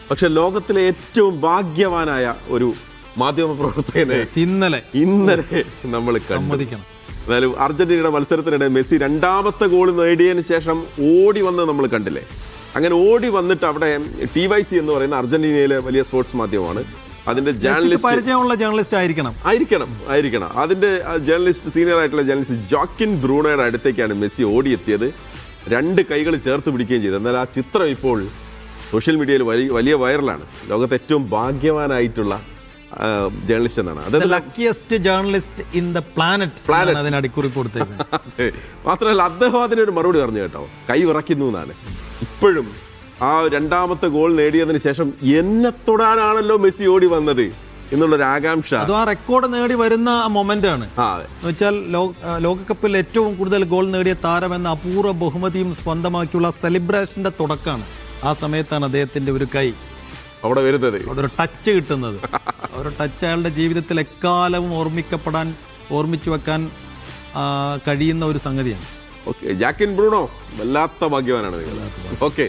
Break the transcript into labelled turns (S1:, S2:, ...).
S1: പക്ഷെ ലോകത്തിലെ ഏറ്റവും ഭാഗ്യവാനായ ഒരു മാധ്യമ പ്രവർത്തകനെ ഇന്നലെ നമ്മൾ കണ്ടു. എന്നാലും അർജന്റീനയുടെ മത്സരത്തിനിടെ മെസ്സി രണ്ടാമത്തെ ഗോൾ നേടിയതിന് ശേഷം ഓടി വന്ന് നമ്മൾ കണ്ടില്ലേ. അങ്ങനെ ഓടി വന്നിട്ട് അവിടെ TYC എന്ന് പറയുന്ന അർജന്റീനയിലെ വലിയ സ്പോർട്സ് മാധ്യമമാണ്. അതിന്റെ
S2: ജേർണലിസ്റ്റ്
S1: ആയിരിക്കണം. അതിന്റെ സീനിയർ ആയിട്ടുള്ള ജേർണലിസ്റ്റ് ജോക്കിൻ ബ്രൂണോയുടെ അടുത്തേക്കാണ് മെസ്സി ഓടിയെത്തിയത്. രണ്ട് കൈകൾ ചേർത്ത് പിടിക്കുകയും ചെയ്തു. എന്നാൽ ആ ചിത്രം ഇപ്പോൾ സോഷ്യൽ മീഡിയയിൽ വലിയ വൈറലാണ്. ലോകത്തെ ഏറ്റവും ഭാഗ്യവാനായിട്ടുള്ള ജേർണലിസ്റ്റ് എന്നാണ്. മാത്രമല്ല അദ്ദേഹം അതിനൊരു മറുപടി പറഞ്ഞു കേട്ടോ, കൈ വിറയ്ക്കുന്നു എന്നാണ്. ഇപ്പോഴും ആ രണ്ടാമത്തെ ഗോൾ നേടിയതിനു ശേഷം എന്നെ തൊടാനാണല്ലോ മെസ്സി ഓടി വന്നത് എന്നുള്ളൊരു ആകാംക്ഷ.
S2: അത് ആ റെക്കോർഡ് നേടി വരുന്ന മൊമെന്റ് ആണ്. വെച്ചാൽ ലോകകപ്പിൽ ഏറ്റവും കൂടുതൽ ഗോൾ നേടിയ താരം എന്ന അപൂർവ ബഹുമതിയും സ്വന്തമാക്കിയുള്ള സെലിബ്രേഷന്റെ തുടക്കമാണ്. ആ സമയത്താണ് അദ്ദേഹത്തിന്റെ ഒരു കൈ
S1: അവിടെ വരുന്നത്,
S2: ഒരു ടച്ച് കിട്ടുന്നത്. ഒരു ടച്ച് അയാളുടെ ജീവിതത്തിൽ എക്കാലവും ഓർമ്മിച്ചു വെക്കാൻ കഴിയുന്ന ഒരു സംഗതിയാണ്.
S1: ജാക്കിൻ ബ്രൂണോ വല്ലാത്ത ഭാഗ്യവാനാണ് നിങ്ങൾ. ഓക്കെ.